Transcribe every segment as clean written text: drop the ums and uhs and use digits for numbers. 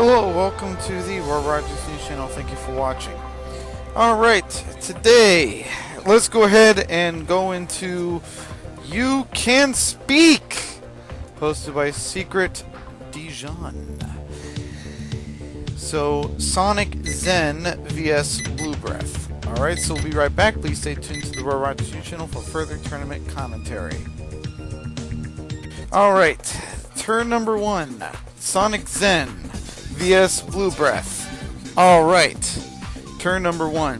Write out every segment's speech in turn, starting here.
Hello, welcome to the Roy Rogers News Channel. Thank you for watching. Alright, today, let's go ahead and go into You Can Speak, posted by Secret Dijon. So, Sonic Zen vs Blue Breath. Alright, so we'll be right back. Please stay tuned to the Roy Rogers News Channel for further tournament commentary. Alright, turn number 1. Sonic Zen vs Blue Breath. Alright, turn number 1.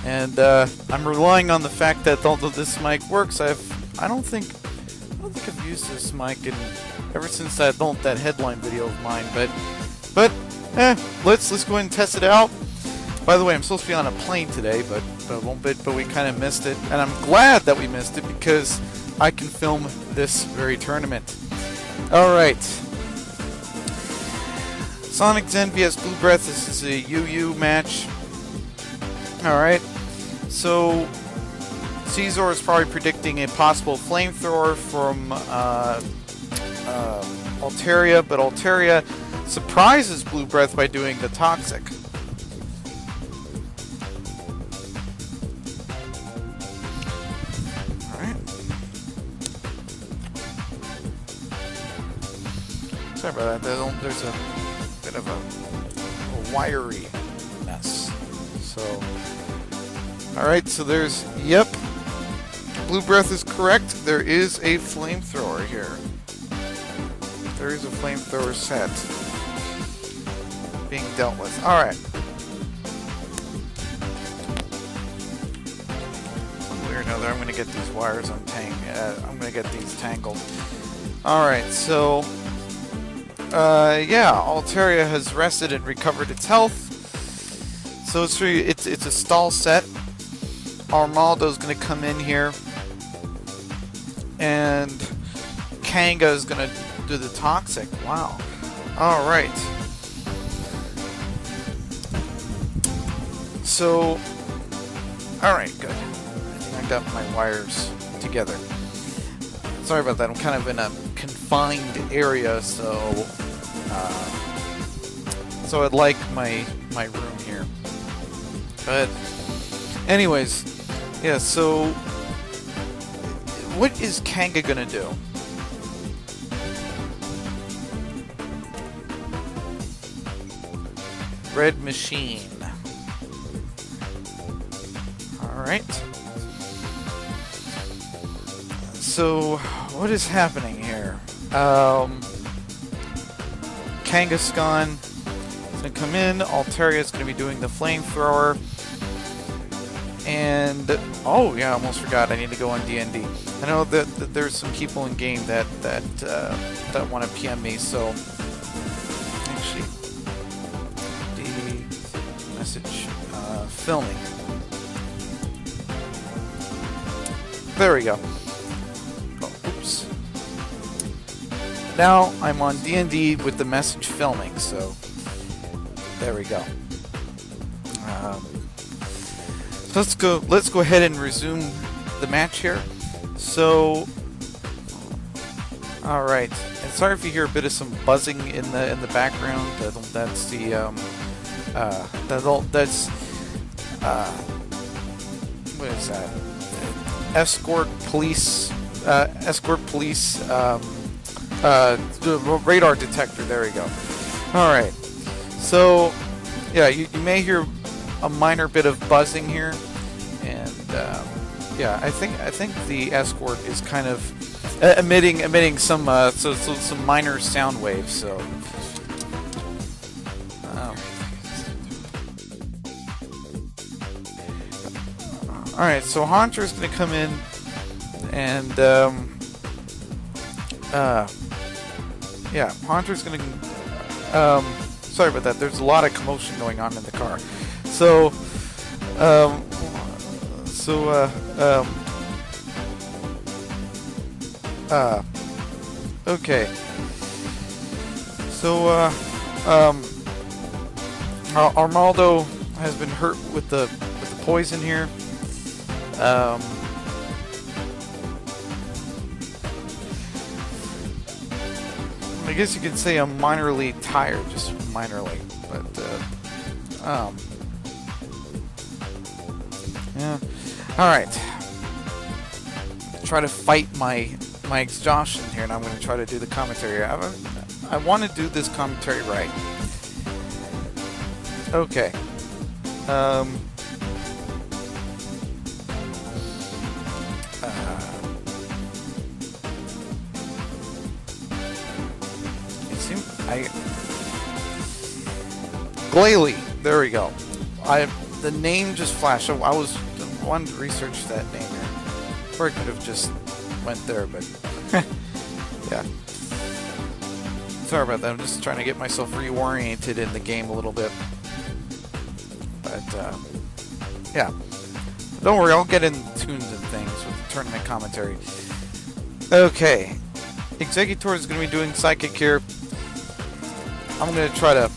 And I'm relying on the fact that although this mic works, I don't think I've used this mic ever since that headline video of mine, but let's go ahead and test it out. By the way, I'm supposed to be on a plane today, but we kind of missed it, and I'm glad that we missed it because I can film this very tournament. Alright. Sonic Zen vs Blue Breath. This is a UU match. Alright. So, Caesar is probably predicting a possible flamethrower from Altaria, but Altaria surprises Blue Breath by doing the Toxic. Sorry about that. There's a bit of a wiry mess. So, alright, so there's, yep, Blue Breath is correct. There is a flamethrower here. There is a flamethrower set being dealt with. Alright. One way or another, I'm going to get these wires I'm going to get these tangled. Alright, so yeah, Altaria has rested and recovered its health. So it's a stall set. Armaldo's going to come in here, and Kanga is going to do the Toxic. Wow. All right. So, all right, good. I think I got my wires together. Sorry about that. I'm kind of in a confined area, so I'd like my room here. But anyways, yeah. So what is Kanga gonna do? Red Machine. All right. So, what is happening here? Kangaskhan is going to come in. Altaria is going to be doing the flamethrower. And, oh yeah, I almost forgot. I need to go on D&D. I know that there's some people in game that want to PM me, so actually, the message filming. There we go. Now I'm on D&D with the message filming, so there we go. Let's go ahead and resume the match here. So, all right. And sorry if you hear a bit of some buzzing in the background. That's the what is that? Escort police. The radar detector, there we go. Alright, so yeah, you may hear a minor bit of buzzing here, and yeah, I think the escort is kind of emitting some some minor sound waves. So alright, so Haunter's gonna come in and yeah, Haunter's gonna sorry about that, there's a lot of commotion going on in the car. So okay. So Armaldo has been hurt with the poison here. guess you could say I'm minorly tired, just minorly. But, yeah. Alright. Try to fight my exhaustion here, and I'm going to try to do the commentary. I want to do this commentary right. Okay. Glalie, there we go. The name just flashed. I wanted to research that name here. Or I could have just went there, but yeah. Sorry about that. I'm just trying to get myself reoriented in the game a little bit. But yeah. Don't worry, I'll get in tunes and things with the tournament commentary. Okay. Exeggutor is going to be doing Psychic here. I'm going to try to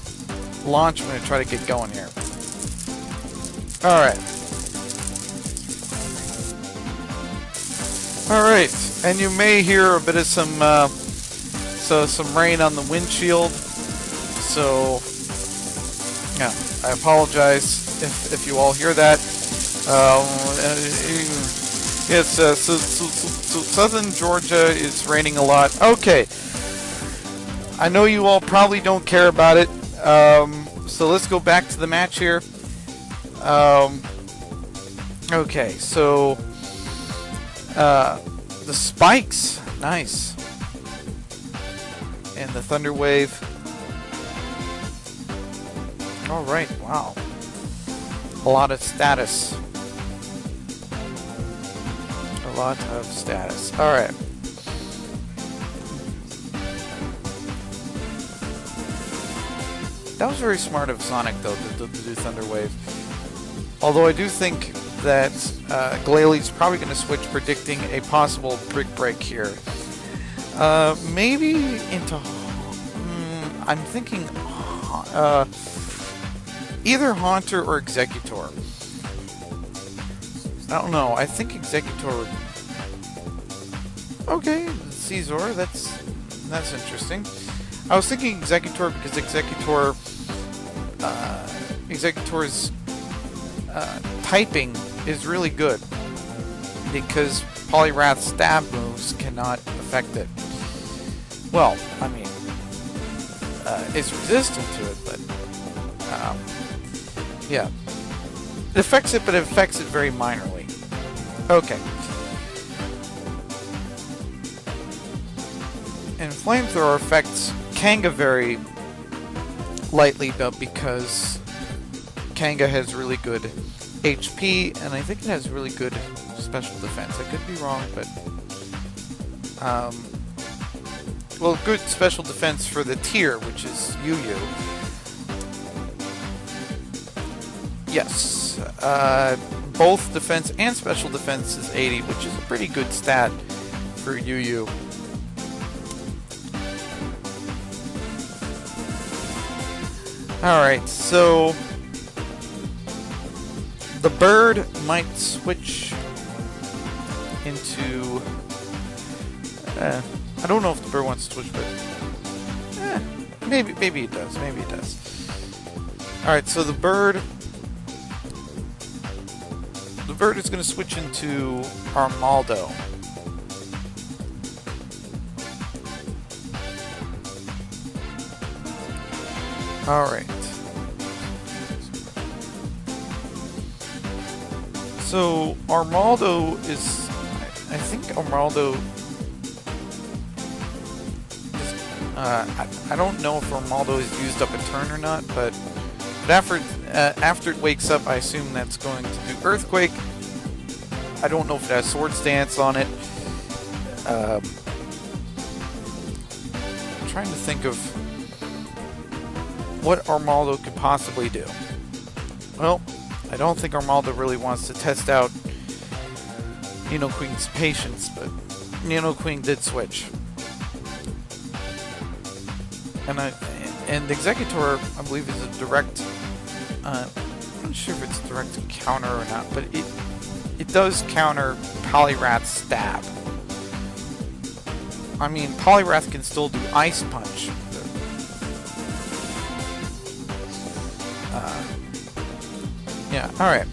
launch. I'm going to try to get going here. Alright. Alright. And you may hear a bit of some rain on the windshield. So, yeah. I apologize if you all hear that. Yes, so southern Georgia is raining a lot. Okay. I know you all probably don't care about it. So let's go back to the match here. Okay, so the spikes, nice, and the Thunder Wave. All right, wow, a lot of status. A lot of status. All right. That was very smart of Sonic, though, to do Thunder Wave. Although I do think that Glalie's probably going to switch, predicting a possible Brick Break here. Maybe into... I'm thinking either Haunter or Exeggutor. I don't know. I think Exeggutor would... Okay, Caesar, that's interesting. I was thinking Exeggutor because Exeggutor's typing is really good because Poliwrath's stab moves cannot affect it. Well, I mean, it's resistant to it, but yeah, it affects it, but it affects it very minorly. Okay. And Flamethrower affects Kanga very lightly, though, because Kanga has really good HP, and I think it has really good special defense. I could be wrong, but well, good special defense for the tier, which is UU. Yes, both defense and special defense is 80, which is a pretty good stat for UU. Alright, so the bird might switch into... I don't know if the bird wants to switch, but... maybe it does, maybe it does. Alright, so the bird is going to switch into Armaldo. Alright. So, Armaldo is... I think Armaldo is... I don't know if Armaldo is used up a turn or not, but after it wakes up, I assume that's going to do Earthquake. I don't know if it has Swords Dance on it. I'm trying to think of what Armaldo could possibly do. Well, I don't think Armaldo really wants to test out Nidoqueen's patience, but Nidoqueen did switch. And Exeggutor, I believe, is a direct... I'm not sure if it's a direct counter or not, but it does counter Poliwrath's stab. I mean, Poliwrath can still do Ice Punch. Yeah, alright.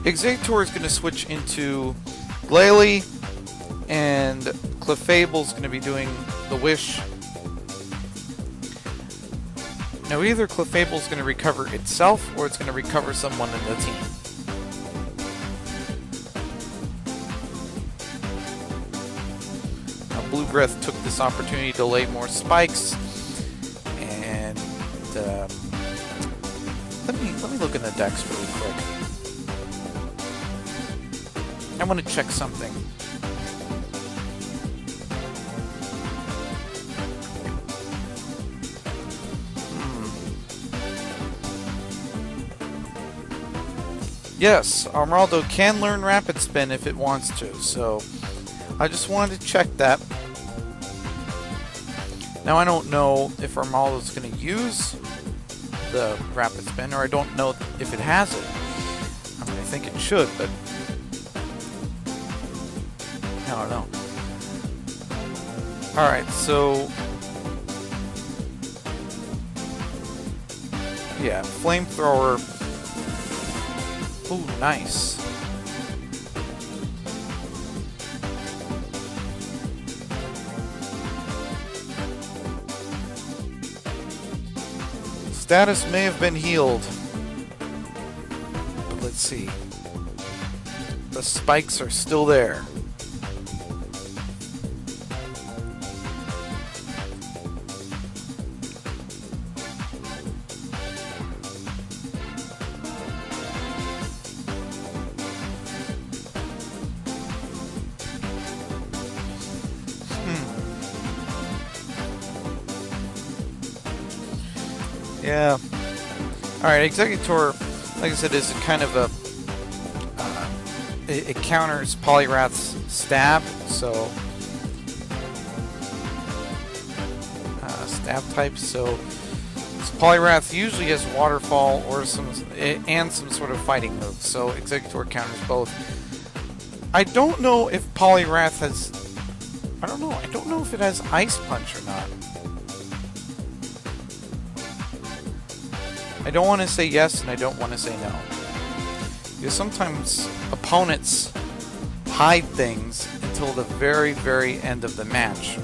Exeggutor is going to switch into Glalie, and Clefable is going to be doing the Wish. Now either Clefable is going to recover itself, or it's going to recover someone in the team. Now Blue Breath took this opportunity to lay more spikes, and let me look in the decks really quick. I want to check something. Yes, Armaldo can learn Rapid Spin if it wants to, so I just wanted to check that. Now I don't know if Armaldo's going to use the Rapid Spin, or I don't know if it has it. I mean, I think it should, but I don't know. Alright, so yeah, Flamethrower. Ooh, nice. Status may have been healed. But let's see. The spikes are still there. Yeah. Alright, Exeggutor, like I said, is kind of a... it counters Poliwrath's stab, so... stab types, so Poliwrath usually has Waterfall or some sort of fighting move, so Exeggutor counters both. I don't know if Poliwrath has... I don't know if it has Ice Punch or not. I don't want to say yes, and I don't want to say no. Because sometimes opponents hide things until the very, very end of the match,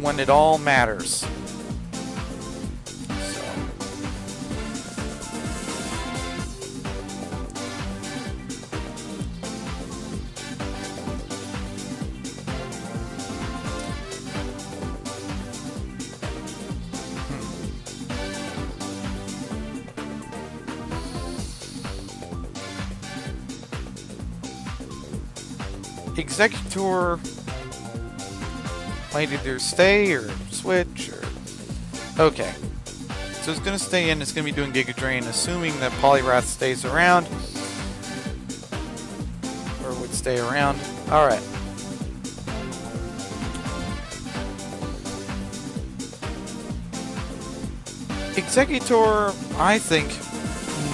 when it all matters. Exeggutor might either stay or switch or... Okay. So it's going to stay in, it's going to be doing Giga Drain, assuming that Poliwrath stays around. Or would stay around. Alright. Exeggutor, I think,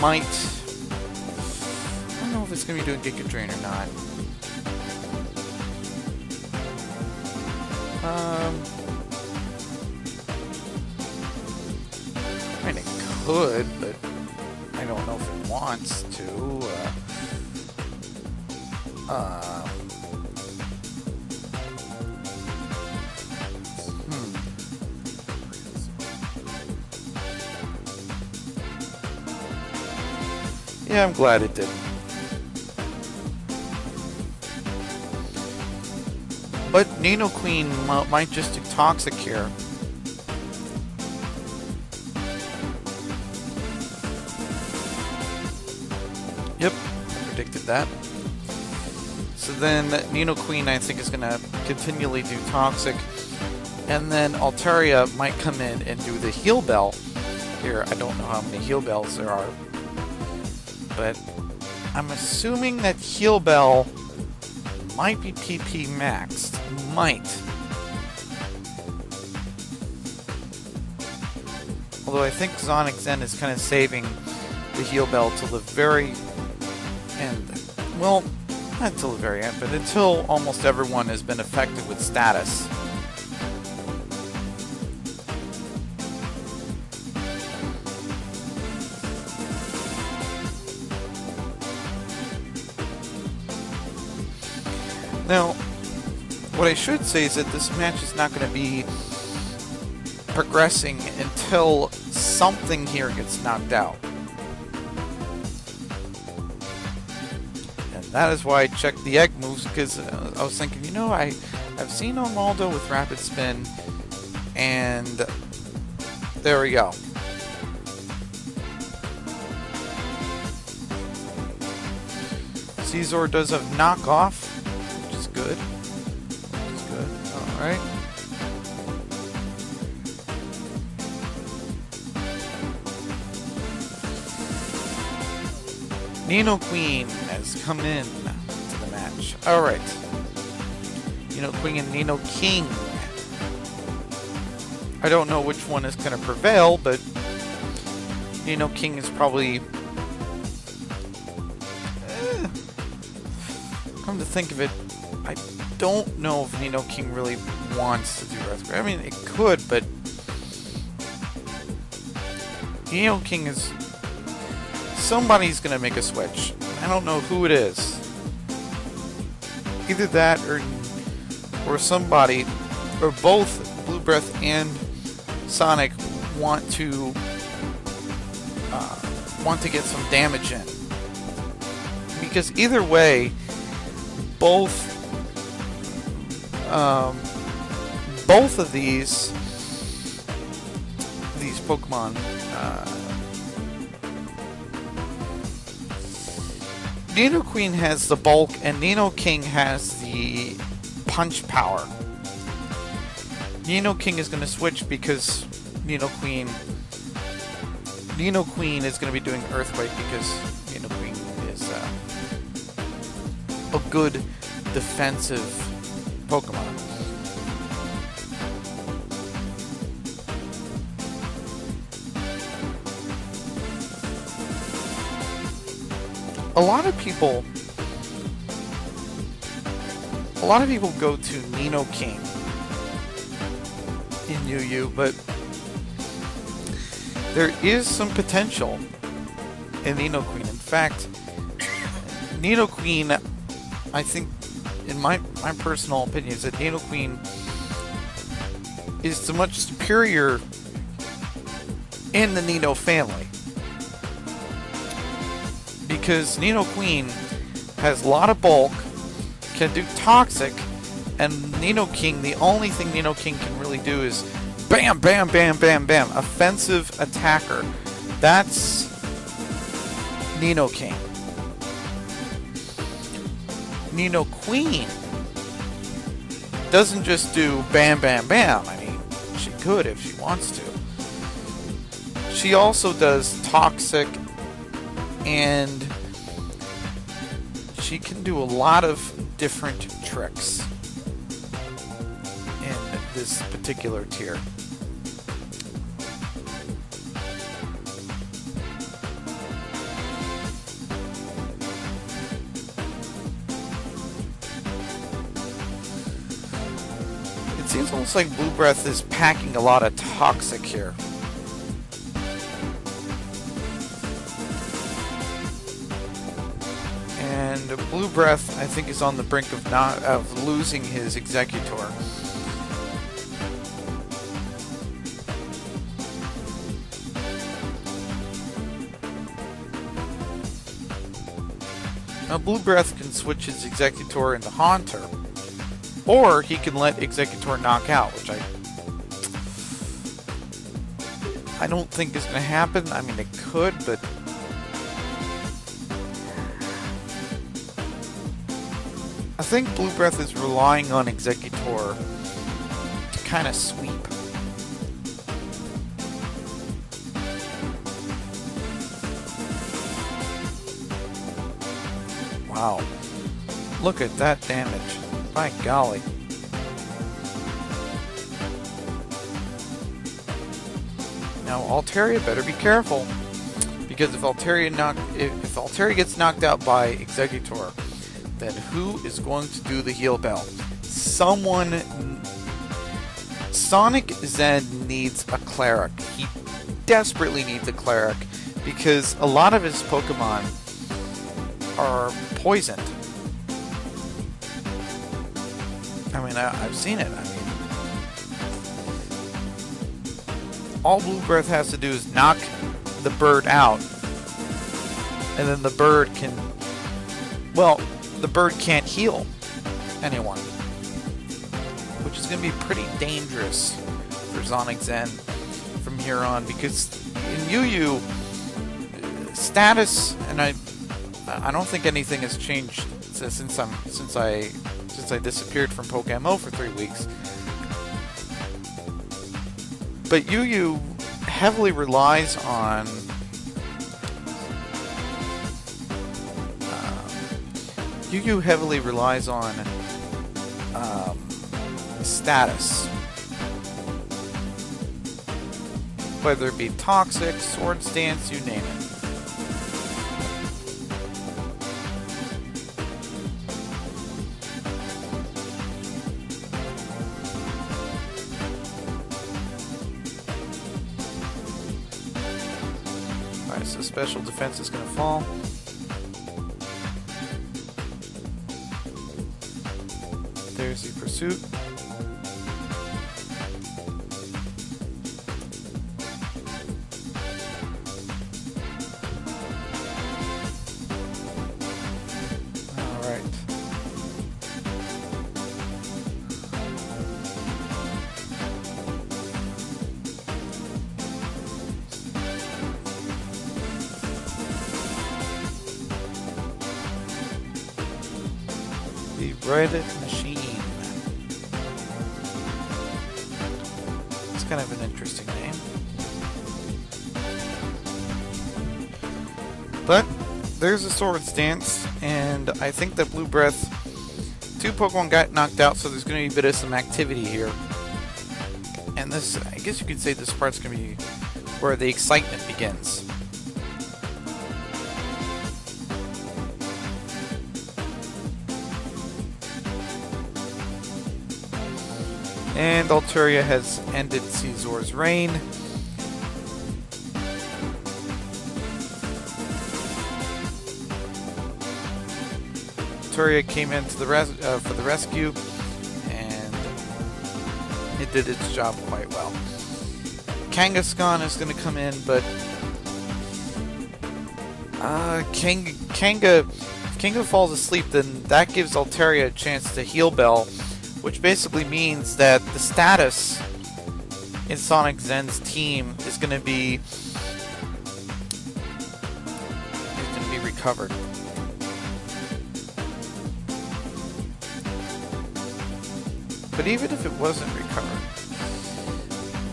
might... I don't know if it's going to be doing Giga Drain or not. I mean, it could, but I don't know if it wants to. Yeah, I'm glad it didn't. But Nidoqueen might just do Toxic here. Yep, I predicted that. So then Nidoqueen, I think, is going to continually do Toxic. And then Altaria might come in and do the Heal Bell. Here, I don't know how many Heal Bells there are. But I'm assuming that Heal Bell might be PP maxed. Might. Although I think Sonic Zen is kind of saving the heal bell till the very end. Well, not until the very end, but until almost everyone has been affected with status. Now, what I should say is that this match is not going to be progressing until something here gets knocked out. And that is why I checked the egg moves, because I was thinking, you know, I've seen Armaldo with Rapid Spin, and there we go. Caesar does have knockoff, which is good. Alright. Nino Queen has come in to the match. Alright. Nino Queen and Nino King. I don't know which one is going to prevail, but Nino King is probably... Come to think of it, I don't know if Nino King really wants to do Earthquake. I mean, it could, but Nino King is... Somebody's gonna make a switch. I don't know who it is. Either that or somebody, or both Blue Breath and Sonic want to get some damage in. Because either way, both of these Pokemon, Nino Queen has the bulk and Nino King has the punch power. Nino King is going to switch because Nino Queen is going to be doing Earthquake because Nino Queen is a good defensive Pokemon. A lot of people go to Nino King in UU, but there is some potential in Nino Queen. In fact, Nino Queen, I think, in my personal opinion, is that Nino Queen is the much superior in the Nino family. Because Nino Queen has a lot of bulk, can do Toxic, and Nino King, the only thing Nino King can really do is bam, bam, bam, bam, bam. Offensive attacker. That's Nino King. Nino Queen doesn't just do bam, bam, bam. I mean, she could if she wants to. She also does Toxic, and she can do a lot of different tricks in this particular tier. It seems almost like Blue Breath is packing a lot of Toxic here. And Blue Breath, I think, is on the brink of losing his Executor. Now, Blue Breath can switch his Executor into Haunter, or he can let Executor knock out, which I don't think is going to happen. I mean, it could, but I think Blue Breath is relying on Executor to kind of sweep. Wow. Look at that damage. My golly. Now Altaria better be careful, because if Altaria gets knocked out by Exeggutor, then who is going to do the heal bell? Sonic Zen needs a cleric. He desperately needs a cleric because a lot of his Pokemon are poisoned. I mean, I've seen it. I mean, all Blue Breath has to do is knock the bird out, and then the bird can, well, the bird can't heal anyone, which is going to be pretty dangerous for Sonic Zen from here on, because in UU status, and I don't think anything has changed since I disappeared from Pokemon for 3 weeks. But UU heavily relies on status, whether it be Toxic, Swords Dance, you name it. Alright, so special defense is going to fall. There's the pursuit. Alright. The Red Machine. It's kind of an interesting name. But there's a Swords Dance, and I think that Blue Breath, 2 Pokemon got knocked out, so there's going to be a bit of some activity here. And this, I guess you could say this part's going to be where the excitement begins. And Altaria has ended Caesar's reign. Altaria came in to the for the rescue, and it did its job quite well. Kangaskhan is going to come in, but if Kanga falls asleep, then that gives Altaria a chance to heal Bell, which basically means that the status in Sonic Zen's team is going to be recovered. But even if it wasn't recovered,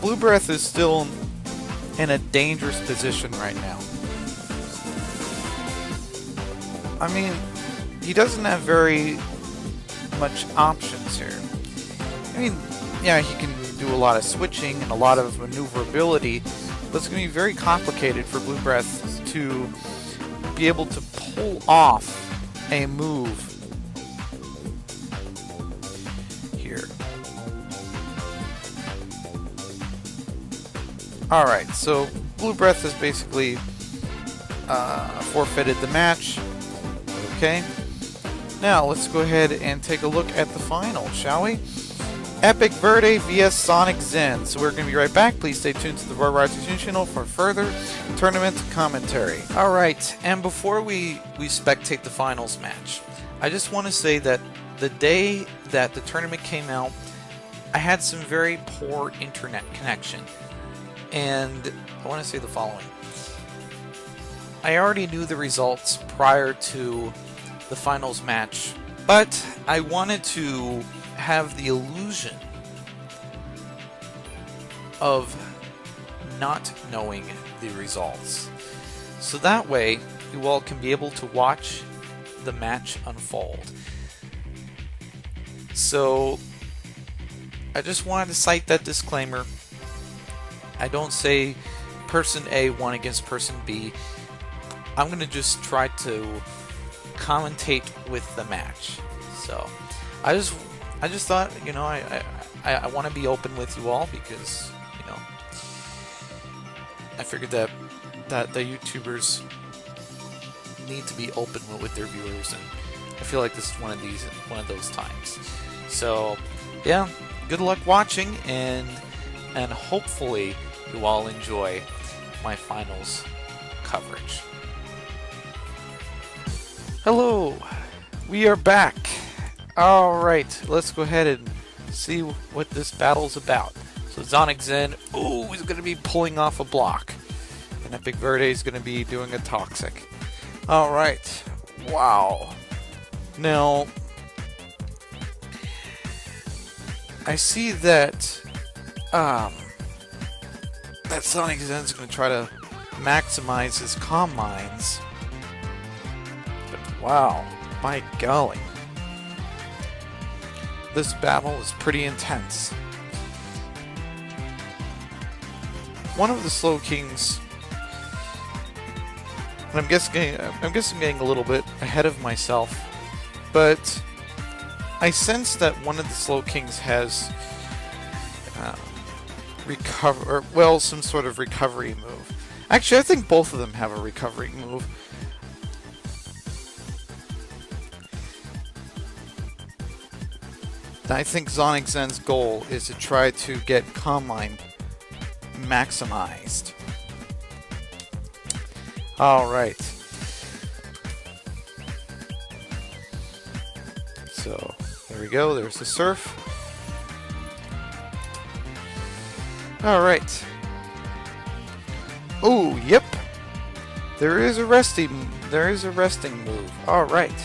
Blue Breath is still in a dangerous position right now. I mean, he doesn't have very much options here. I mean, yeah, he can do a lot of switching and a lot of maneuverability, but it's going to be very complicated for Blue Breath to be able to pull off a move here. Alright, so Blue Breath has basically forfeited the match. Okay. Now, let's go ahead and take a look at the final, shall we? Epic Verde vs Sonic Zen. So we're going to be right back. Please stay tuned to the Roar Rise channel for further tournament commentary. Alright, and before we spectate the finals match, I just want to say that the day that the tournament came out, I had some very poor internet connection. And I want to say the following. I already knew the results prior to the finals match, but I wanted to have the illusion of not knowing the results, so that way you all can be able to watch the match unfold. So I just wanted to cite that disclaimer. I don't say person A won against person B, I'm going to just try to commentate with the match. So I just thought, you know, I want to be open with you all because, you know, I figured that the YouTubers need to be open with their viewers, and I feel like this is one of those times. So yeah, good luck watching, and hopefully you all enjoy my finals coverage. Hello, we are back. Alright, let's go ahead and see what this battle's about. So Sonic Zen, ooh, is going to be pulling off a block. And Epic Verde is going to be doing a Toxic. Alright, wow. Now, I see that that Sonic Zen's going to try to maximize his comm mines. But wow, by golly. This battle is pretty intense. One of the Slowkings, and I'm guessing I'm getting a little bit ahead of myself, but I sense that one of the Slowkings has some sort of recovery move. Actually, I think both of them have a recovery move. I think Sonic Zen's goal is to try to get Comm Mine maximized. Alright. So, there we go. There's the Surf. Alright. Oh, yep. There is a resting move. Alright.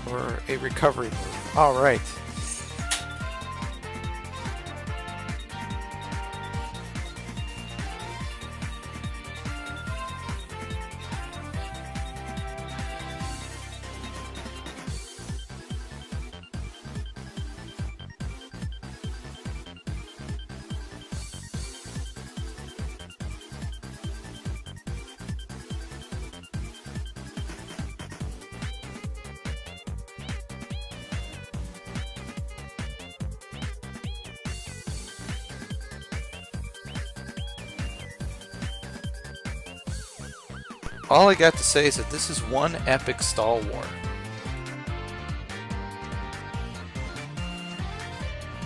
Or a recovery move. Alright. All I got to say is that this is one epic stall war.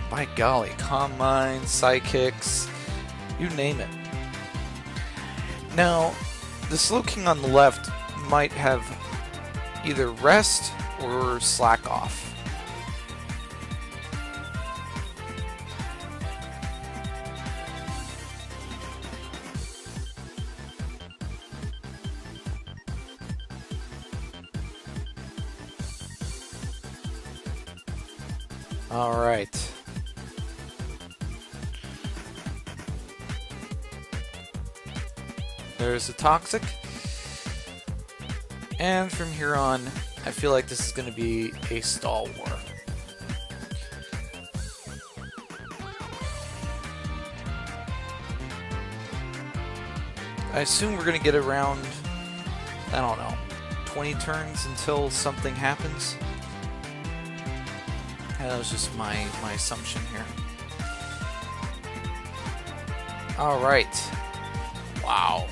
By golly, Comm Mine, Psychics, you name it. Now, the Slowking on the left might have either rest or slack off. Alright. There's a Toxic. And from here on, I feel like this is going to be a stall war. I assume we're going to get around, I don't know, 20 turns until something happens. That was just my assumption here. Alright. Wow.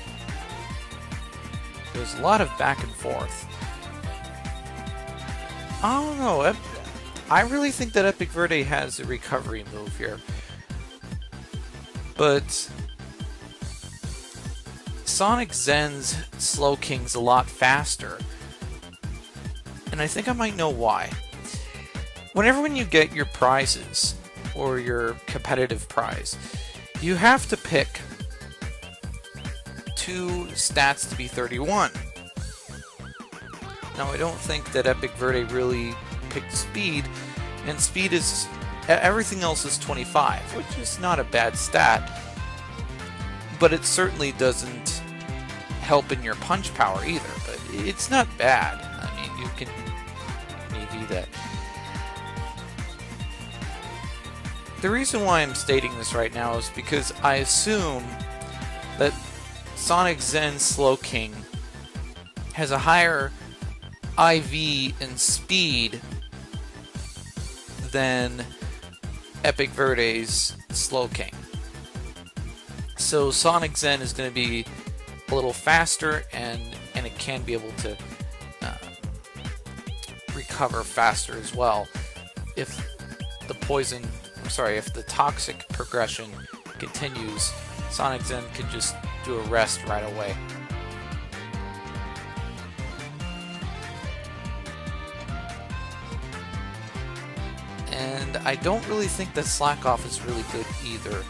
There's a lot of back and forth. I don't know. I really think that Epic Verde has a recovery move here. But Sonic Zen's Slowking's a lot faster. And I think I might know why. Whenever you get your prizes, or your competitive prize, you have to pick 2 stats to be 31. Now, I don't think that Epic Verde really picked speed, and speed is, everything else is 25, which is not a bad stat, but it certainly doesn't help in your punch power either, but it's not bad. I mean, you can EV that. The reason why I'm stating this right now is because I assume that Sonic Zen Slowking has a higher IV and speed than Epic Verde's Slowking. So Sonic Zen is going to be a little faster, and it can be able to recover faster as well if the toxic progression continues. Sonic Zen can just do a rest right away. And I don't really think that Slack Off is really good either.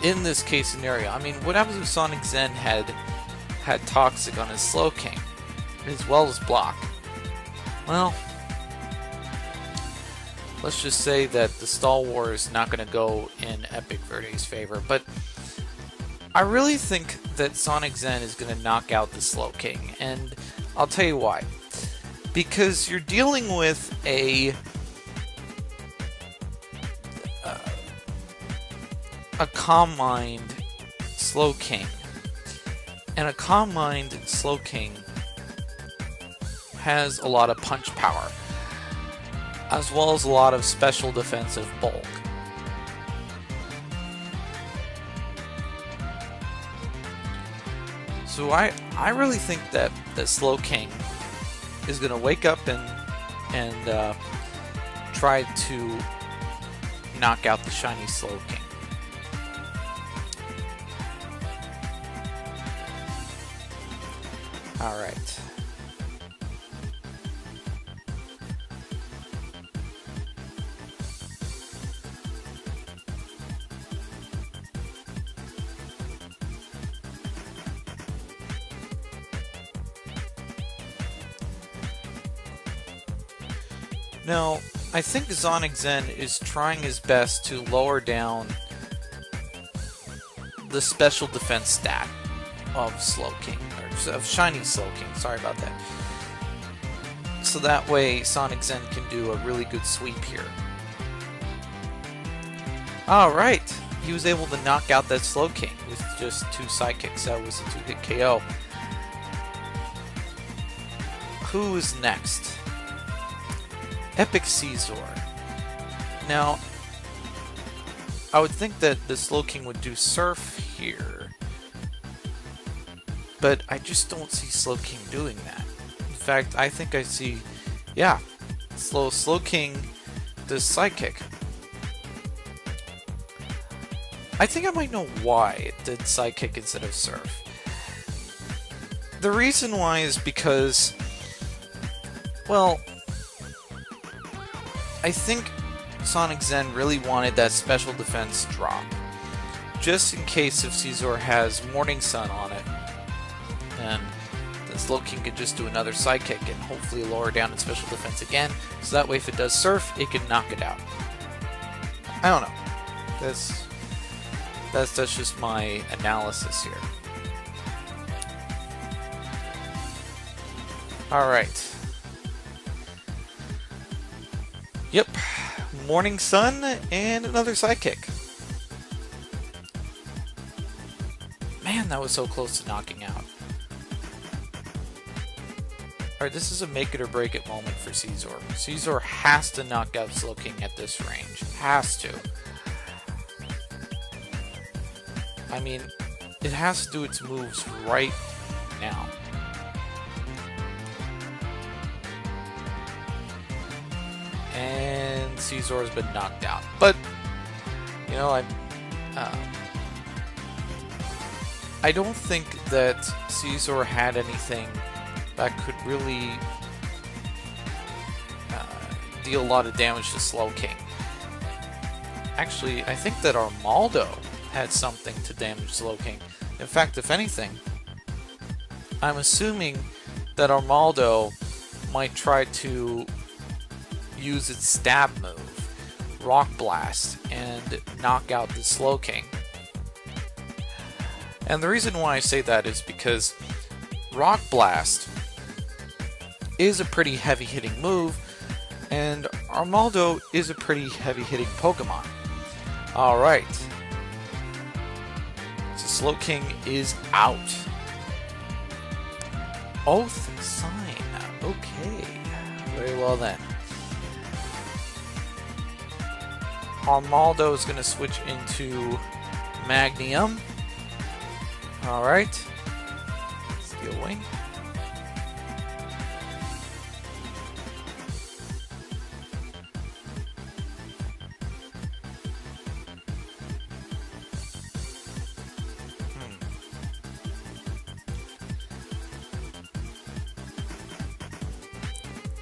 In this case scenario, I mean, what happens if Sonic Zen had Toxic on his Slowking, as well as Block? Well, let's just say that the Stall War is not going to go in Epic Verde's favor, but I really think that Sonic Zen is going to knock out the Slowking, and I'll tell you why. Because you're dealing with a Calm Mind Slowking, and a Calm Mind Slowking has a lot of punch power, as well as a lot of special defensive bulk. So I really think that Slowking is going to wake up and try to knock out the shiny Slowking. Alright. Now, I think Sonic Zen is trying his best to lower down the special defense stat of Slowking, or of Shiny Slowking, sorry about that. So that way Sonic Zen can do a really good sweep here. Alright, he was able to knock out that Slowking with just 2 sidekicks. That was a 2-hit KO. Who is next? Epic Caesar. Now, I would think that the Slowking would do Surf here, but I just don't see Slowking doing that. In fact, I think I see, yeah, Slowking does Sidekick. I think I might know why it did Sidekick instead of Surf. The reason why is because, well, I think Sonic Zen really wanted that special defense drop, just in case if Caesar has Morning Sun on it, and the Slowking can just do another Sidekick and hopefully lower down its special defense again, so that way if it does Surf, it can knock it out. I don't know. That's just my analysis here. Alright. Yep. Morning Sun and another Sidekick. Man, that was so close to knocking out. Alright, this is a make it or break it moment for Caesar. Caesar has to knock out Slowking at this range. Has to. I mean, it has to do its moves right now. And Caesar has been knocked out. But, you know, I don't think that Caesar had anything that could really deal a lot of damage to Slowking. Actually, I think that Armaldo had something to damage Slowking. In fact, if anything, I'm assuming that Armaldo might try to use its stab move, Rock Blast, and knock out the Slowking. And the reason why I say that is because Rock Blast is a pretty heavy-hitting move, and Armaldo is a pretty heavy-hitting Pokemon. Alright. So Slowking is out. Oath Sign. Okay. Very well then. Armaldo is going to switch into Magnium. Alright. Steel Wing.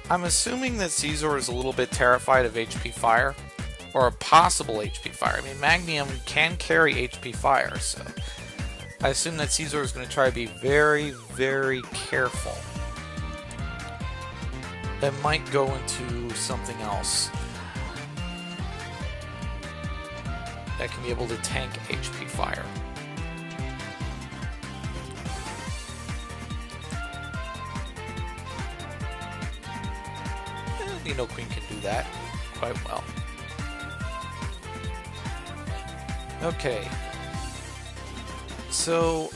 I'm assuming that Caesar is a little bit terrified of HP Fire, or a possible HP Fire. I mean, Magnium can carry HP Fire, so I assume that Caesar is going to try to be very, very careful. It might go into something else that can be able to tank HP Fire. Nidoqueen can do that quite well. Okay. So,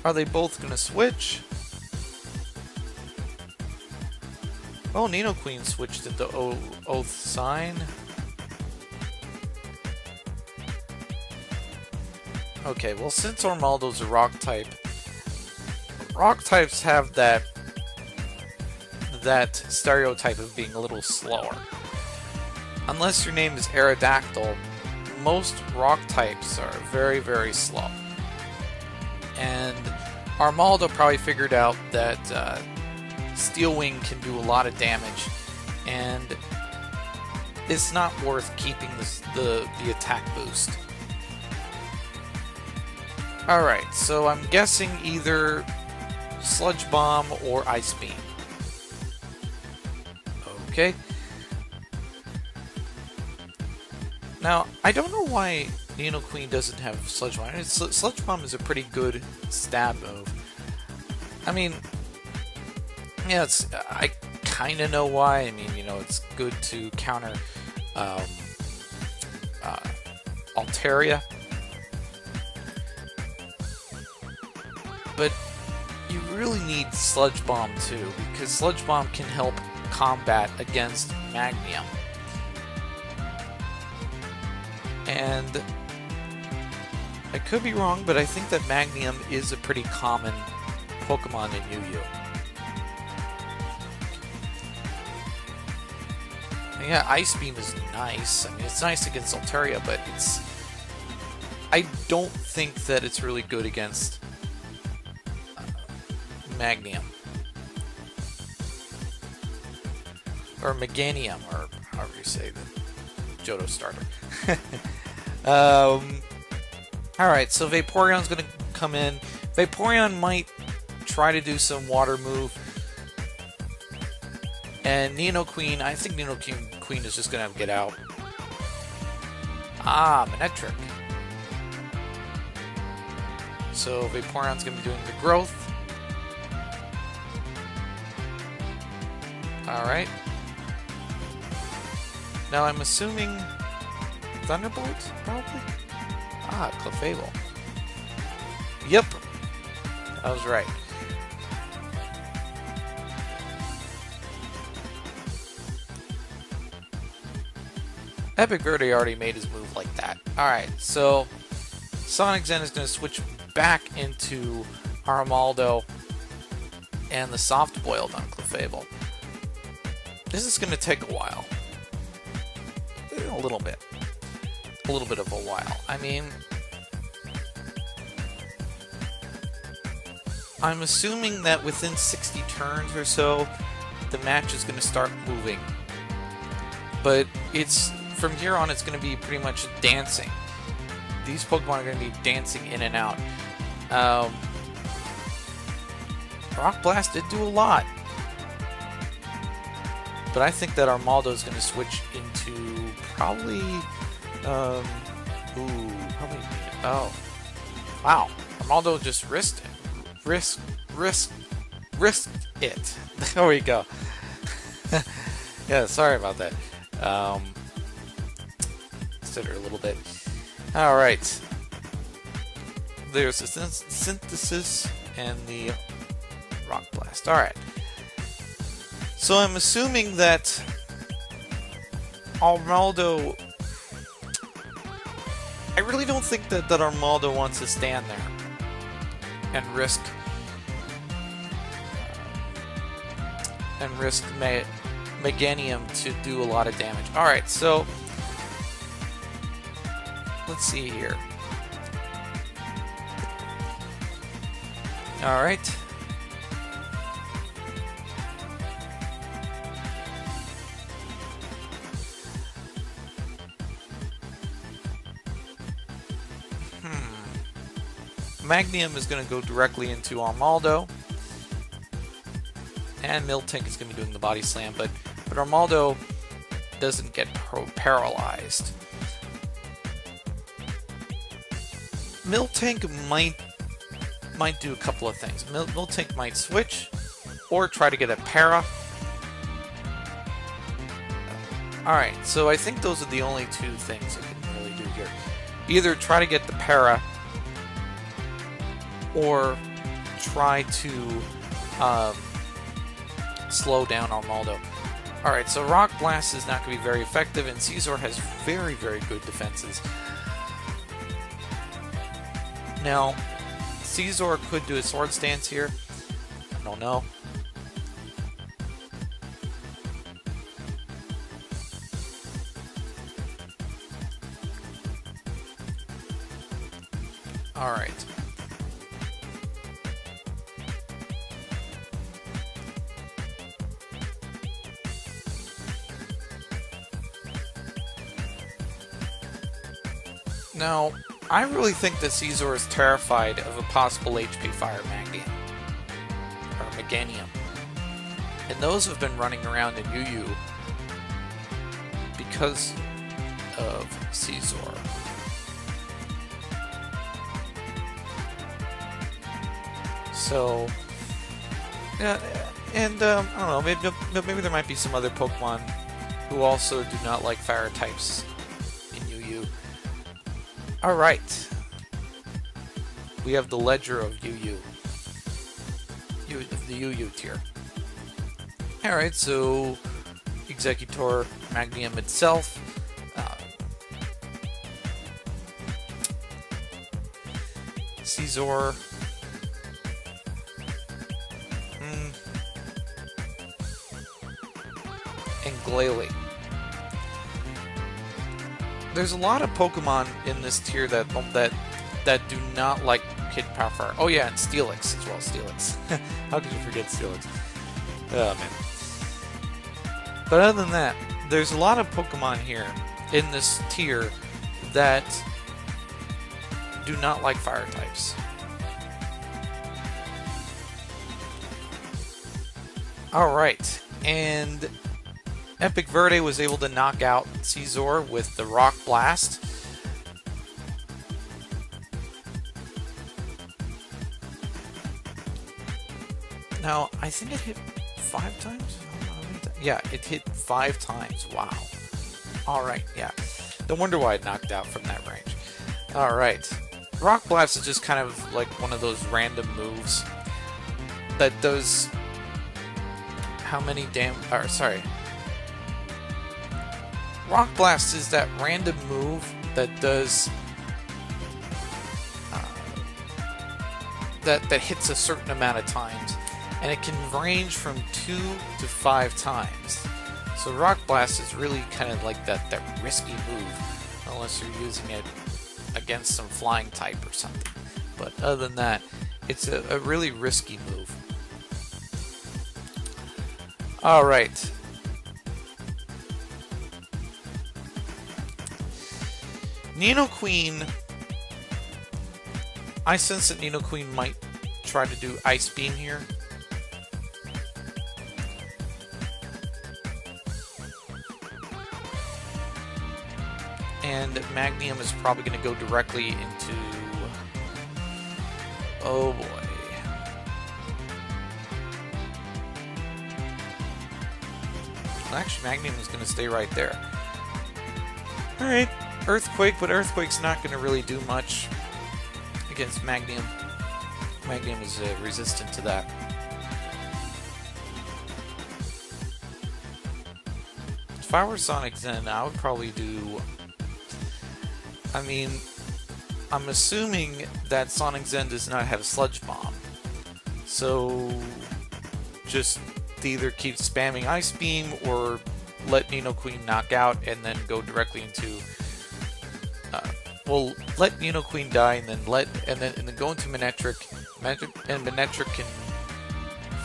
are they both going to switch? Oh, Nidoqueen switched into Oath Sign. Okay, well, since Armaldo's a rock type, rock types have that stereotype of being a little slower. Unless your name is Aerodactyl, most rock types are very, very slow. And Armaldo probably figured out that Steel Wing can do a lot of damage, and it's not worth keeping the attack boost. Alright, so I'm guessing either Sludge Bomb or Ice Beam. Okay. Now, I don't know why Nidoqueen doesn't have Sludge Bomb. I mean, Sludge Bomb is a pretty good stab move. I mean, yeah, I kind of know why. I mean, you know, it's good to counter Altaria. But you really need Sludge Bomb too, because Sludge Bomb can help combat against Magnium. And I could be wrong, but I think that Magnium is a pretty common Pokemon in Yu-Gi-Oh! Yeah, Ice Beam is nice. I mean, it's nice against Altaria, but I don't think that it's really good against Magnium. Or Meganium, or however you say the Johto starter. Alright, so Vaporeon's going to come in. Vaporeon might try to do some water move. And Nidoqueen, I think Nidoqueen is just going to get out. Ah, Manectric. So Vaporeon's going to be doing the growth. Alright. Now I'm assuming Thunderbolt, probably? Ah, Clefable. Yep. I was right. Epic Verde already made his move like that. Alright, so Sonic Zen is going to switch back into Armaldo and the Soft Boiled on Clefable. This is going to take a while. A little bit. A little bit of a while. I mean, I'm assuming that within 60 turns or so, the match is going to start moving. But from here on, it's going to be pretty much dancing. These Pokemon are going to be dancing in and out. Rock Blast did do a lot. But I think that Armaldo is going to switch into probably, oh, wow, Armaldo just risked it. There we go. Yeah, sorry about that. consider a little bit. Alright. There's the synthesis and the rock blast. Alright. So I'm assuming that Armaldo... I really don't think that Armaldo wants to stand there and risk Meganium to do a lot of damage. Alright, so let's see here. Alright. Magnium is going to go directly into Armaldo. And Miltank is going to be doing the body slam, but Armaldo doesn't get paralyzed. Miltank might do a couple of things. Miltank might switch, or try to get a para. Alright, so I think those are the only two things I can really do here. Either try to get the para, or try to slow down Armaldo. Alright, so Rock Blast is not going to be very effective, and Caesar has very, very good defenses. Now, Caesar could do a sword stance here. I don't know. Alright. Now, I really think that Caesar is terrified of a possible HP Fire Magnium. Or Meganium. And those have been running around in UU because of Caesar. So, yeah, and I don't know, maybe there might be some other Pokemon who also do not like fire types in UU. Alright. We have the Ledger of UU. The UU tier. Alright, so Executor Magnium itself. Caesar. And Glalie. There's a lot of Pokemon in this tier that do not like Kid Power Fire. Oh yeah, and Steelix as well. Steelix. How could you forget Steelix? Oh man. But other than that, there's a lot of Pokemon here in this tier that do not like fire types. Alright, and Epic Verde was able to knock out Caesar with the Rock Blast. Now, I think it hit 5 times? Yeah, it hit 5 times. Wow. Alright, yeah. No wonder why it knocked out from that range. Alright. Rock Blast is just kind of like one of those random moves that does... How many sorry. Rock Blast is that random move that does... that hits a certain amount of times. And it can range from 2 to 5 times. So Rock Blast is really kind of like that risky move, unless you're using it against some flying type or something. But other than that, it's a really risky move. Alright. Nidoqueen. I sense that Nidoqueen might try to do Ice Beam here. And Magnium is probably going to go directly into... Oh boy. Well, actually, Magnium is going to stay right there. Alright. Earthquake, but Earthquake's not going to really do much against Magnium. Magnium is resistant to that. If I were Sonic Zen, I would probably do... I mean, I'm assuming that Sonic Zen does not have Sludge Bomb. So, just either keep spamming Ice Beam or let Nidoqueen knock out and then go directly into... well, let Nidoqueen die and then go into Manectric. And Manectric can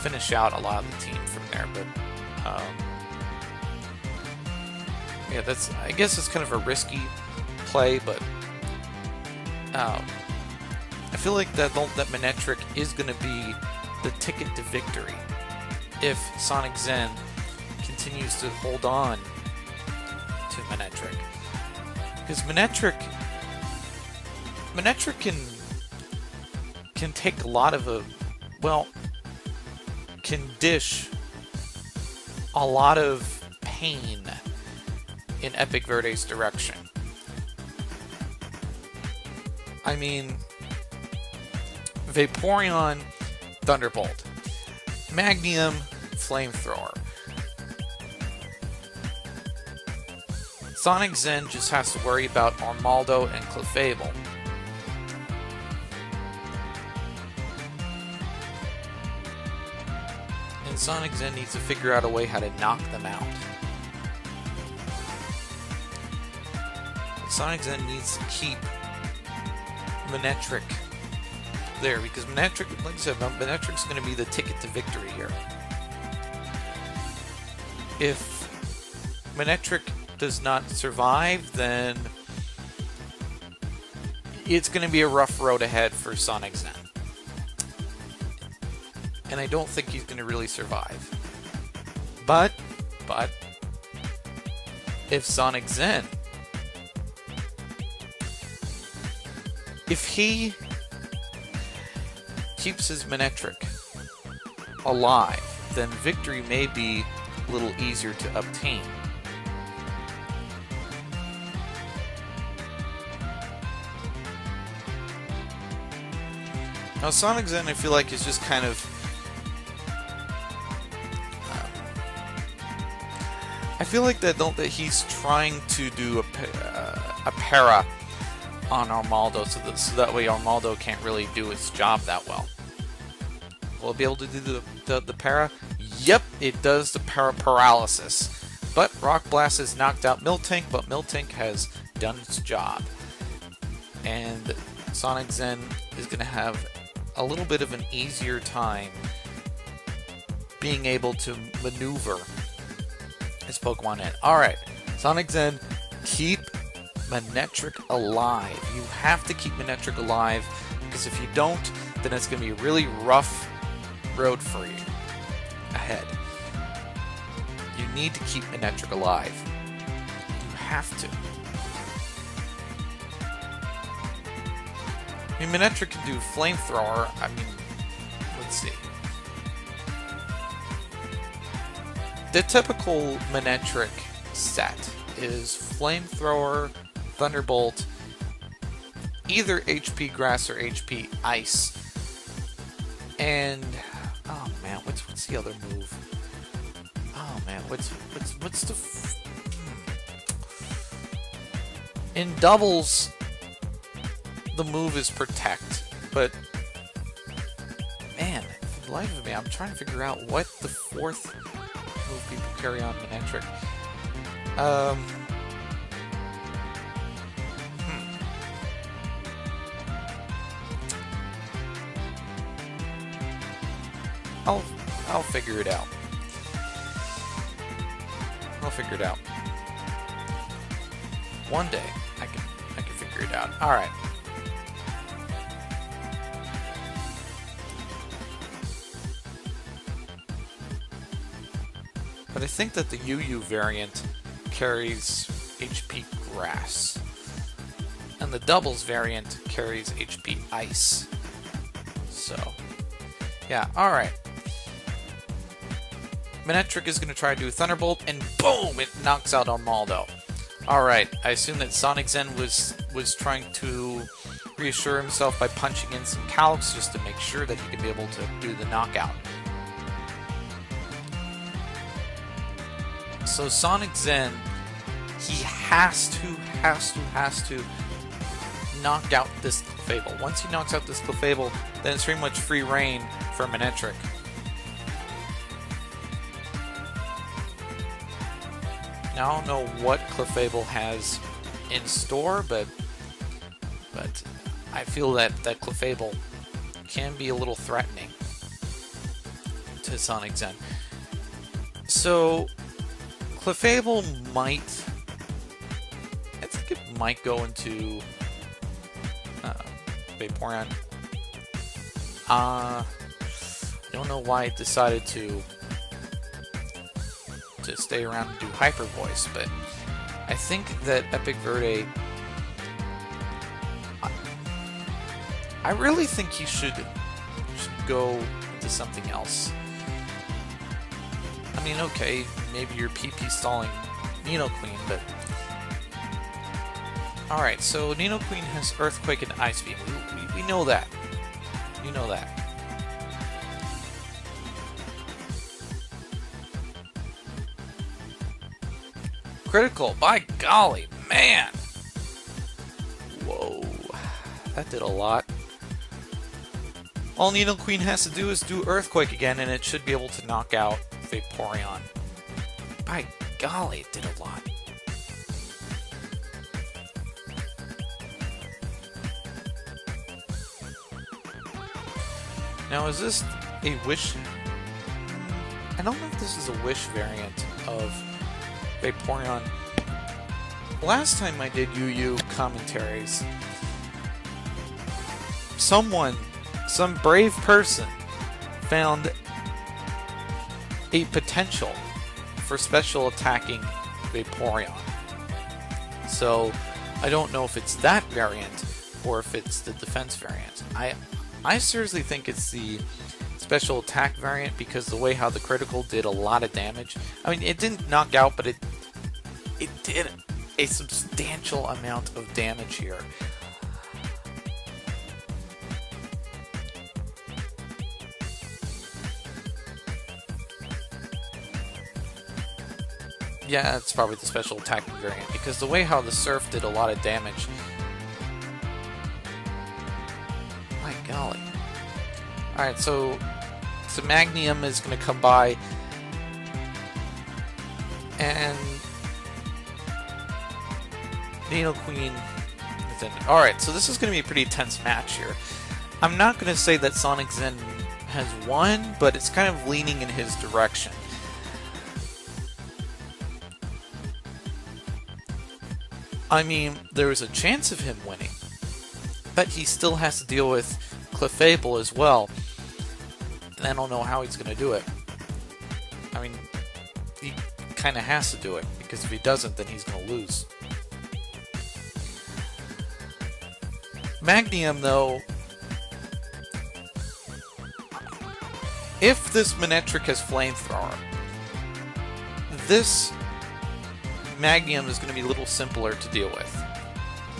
finish out a lot of the team from there, but yeah, I guess it's kind of a risky play, but I feel like that Manectric is going to be the ticket to victory if Sonic Zen continues to hold on to Manectric, because Manectric can take a lot of can dish a lot of pain in Epic Verde's direction. I mean, Vaporeon, Thunderbolt, Magnium, Flamethrower. Sonic Zen just has to worry about Armaldo and Clefable. And Sonic Zen needs to figure out a way how to knock them out. Sonic Zen needs to keep Manectric there, because Manectric, like I said, Manectric's going to be the ticket to victory here. If Manectric does not survive, then it's going to be a rough road ahead for Sonic Zen. And I don't think he's going to really survive. But, if Sonic Zen, if he keeps his Manectric alive, then victory may be a little easier to obtain. Now Sonic Zen, I feel like, is just kind of... I feel like that he's trying to do a para on Armaldo, so that way Armaldo can't really do its job that well. Will it be able to do the para? Yep, it does the paralysis. But Rock Blast has knocked out Miltank, but Miltank has done its job. And Sonic Zen is going to have a little bit of an easier time being able to maneuver his Pokemon in. Alright, Sonic Zen, keep Manectric alive. You have to keep Manectric alive, because if you don't, then it's going to be a really rough road for you ahead. You need to keep Manectric alive. You have to. I mean, Manectric can do Flamethrower. I mean, let's see. The typical Manectric set is Flamethrower, Thunderbolt, either HP Grass or HP Ice. And oh man, what's the other move? Oh man, what's the in doubles? The move is Protect, but man, for the life of me, I'm trying to figure out what the fourth move people carry on Manectric. I'll figure it out. I'll figure it out. One day I can figure it out. All right. But I think that the UU variant carries HP Grass, and the doubles variant carries HP Ice. So, yeah, alright. Manectric is going to try to do Thunderbolt, and boom! It knocks out Armaldo. Alright, I assume that Sonic Zen was trying to reassure himself by punching in some calcs just to make sure that he could be able to do the knockout. So Sonic Zen, he has to knock out this Clefable. Once he knocks out this Clefable, then it's pretty much free reign for Manectric. Now, I don't know what Clefable has in store, but I feel that Clefable can be a little threatening to Sonic Zen. So, Clefable might... I think it might go into Vaporeon. I don't know why it decided to stay around and do Hyper Voice, but I think that Epic Verde... I really think he should go into something else. I mean, okay, maybe you're PP stalling Nidoqueen, but... Alright, so Nidoqueen has Earthquake and Ice Beam. We know that. You know that. Critical, by golly, man! Whoa, that did a lot. All Nidoqueen has to do is do Earthquake again, and it should be able to knock out Vaporeon. By golly, it did a lot. Now, is this a Wish? I don't know if this is a Wish variant of Vaporeon. Last time I did UU commentaries, some brave person found a potential for special attacking Vaporeon. So I don't know if it's that variant or if it's the defense variant. I seriously think it's the special attack variant because the way how the critical did a lot of damage. I mean, it didn't knock out, but it did a substantial amount of damage here. Yeah, it's probably the special attacking variant because the way how the Surf did a lot of damage. My golly. Alright, so Magnium is going to come by and Nidoqueen is in. Alright, so this is going to be a pretty tense match here. I'm not going to say that Sonic Zen has won, but it's kind of leaning in his direction. I mean, there is a chance of him winning, but he still has to deal with Clefable as well. And I don't know how he's going to do it. I mean, he kind of has to do it, because if he doesn't, then he's going to lose. Magnium, though, if this Manectric has Flamethrower, this Magnium is going to be a little simpler to deal with.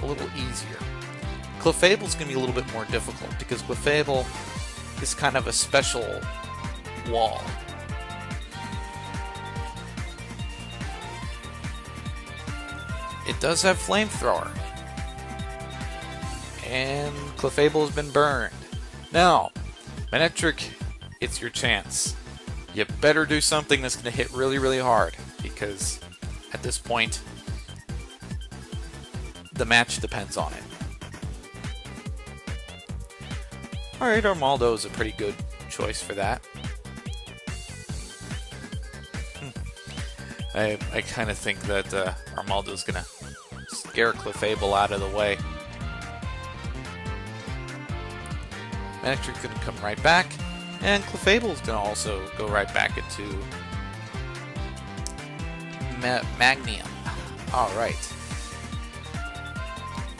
A little easier. Clefable is going to be a little bit more difficult, because Clefable is kind of a special wall. It does have Flamethrower. And Clefable has been burned. Now, Manectric, it's your chance. You better do something that's going to hit really, really hard, because at this point, the match depends on it. Alright, Armaldo is a pretty good choice for that. I kind of think that Armaldo is going to scare Clefable out of the way. Manectric's going to come right back, and Clefable is going to also go right back into Magnium. Alright.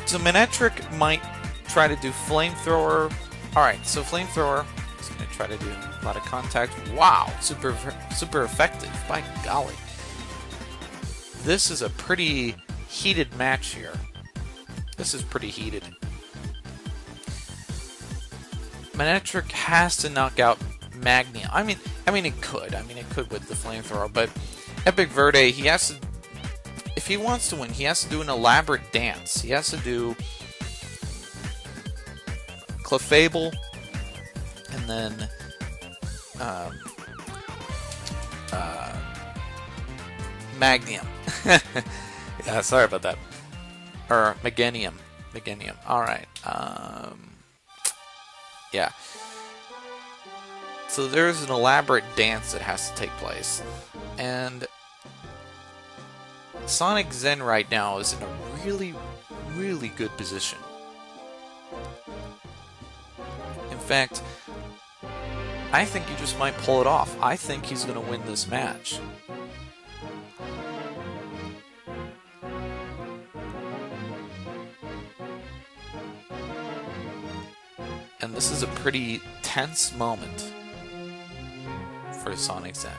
So Manectric might try to do Flamethrower. Alright, so Flamethrower is going to try to do a lot of contact. Wow, super effective. By golly. This is a pretty heated match here. This is pretty heated. Manectric has to knock out Magnium. I mean it could. It could with the flamethrower, but Epic Verde, he has to, if he wants to win, he has to do an elaborate dance. He has to do Clefable, and then Magnium. Yeah, sorry about that. Or Meganium. Alright. Yeah. So there's an elaborate dance that has to take place. And Sonic Zen right now is in a really, really good position. In fact, I think he just might pull it off. I think he's going to win this match. And this is a pretty tense moment for Sonic Zen.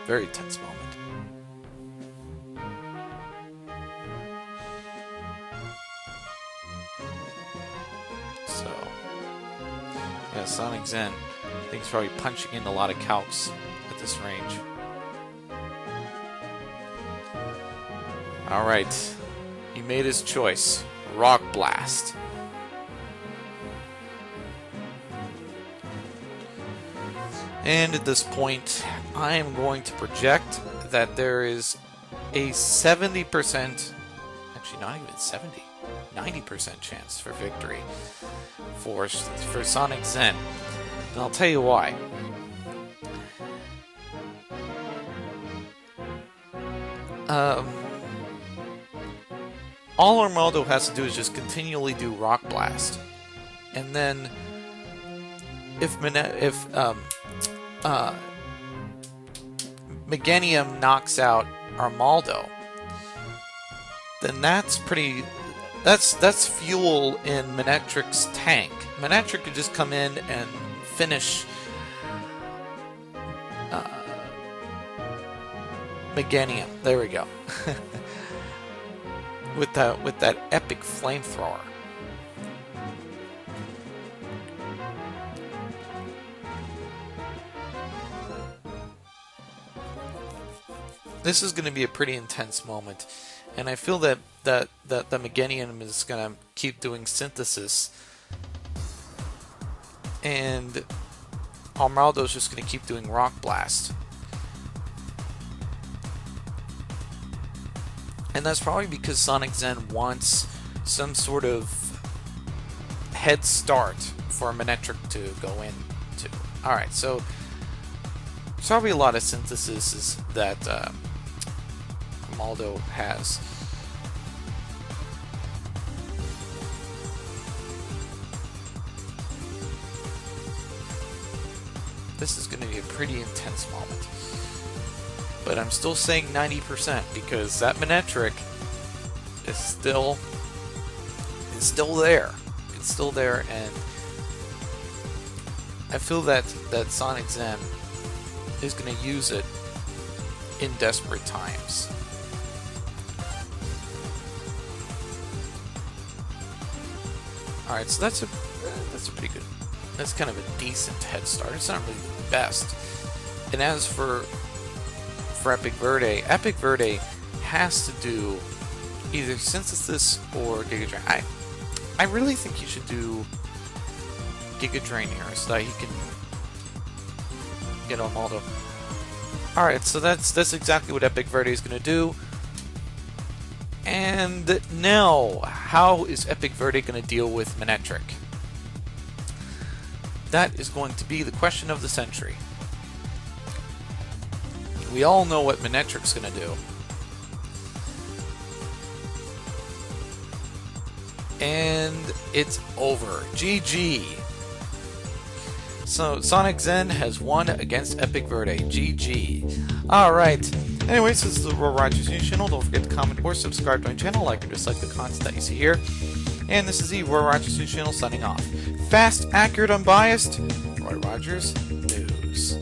Very tense moment. So, yeah, Sonic Zen, I think he's probably punching in a lot of calcs at this range. Alright, he made his choice. Rock Blast. And at this point, I am going to project that there is a 70%, actually not even 70, 90% chance for victory for Sonic Zen. And I'll tell you why. All Armaldo has to do is just continually do Rock Blast. And then if Meganium knocks out Armaldo, then that's fuel in Manectric's tank. Manectric could just come in and finish Meganium. There we go. with that epic flamethrower. This is going to be a pretty intense moment, and I feel that the Meganium is going to keep doing synthesis, and Armaldo's just going to keep doing Rock Blast. And that's probably because Sonic Zen wants some sort of head start for Manectric to go into. Alright, so there's probably a lot of synthesis that Armaldo has. This is going to be a pretty intense moment. But I'm still saying 90% because that Manectric is still there. It's still there, and I feel that Sonic Zen is going to use it in desperate times. Alright, so that's a pretty good, that's kind of a decent head start. It's not really the best. And as for Epic Verde has to do either Synthesis or Giga Drain. I really think he should do Giga Drain here so that he can get Armaldo. Alright, so that's exactly what Epic Verde is going to do. And now, how is Epic Verde going to deal with Manectric? That is going to be the question of the century. We all know what Manectric's going to do. And it's over. GG. So Sonic Zen has won against Epic Verde. GG. Alright. Anyways, this is the Roy Rogers News Channel. Don't forget to comment or subscribe to my channel, like or dislike the content that you see here. And this is the Roy Rogers News Channel signing off. Fast, accurate, unbiased, Roy Rogers News.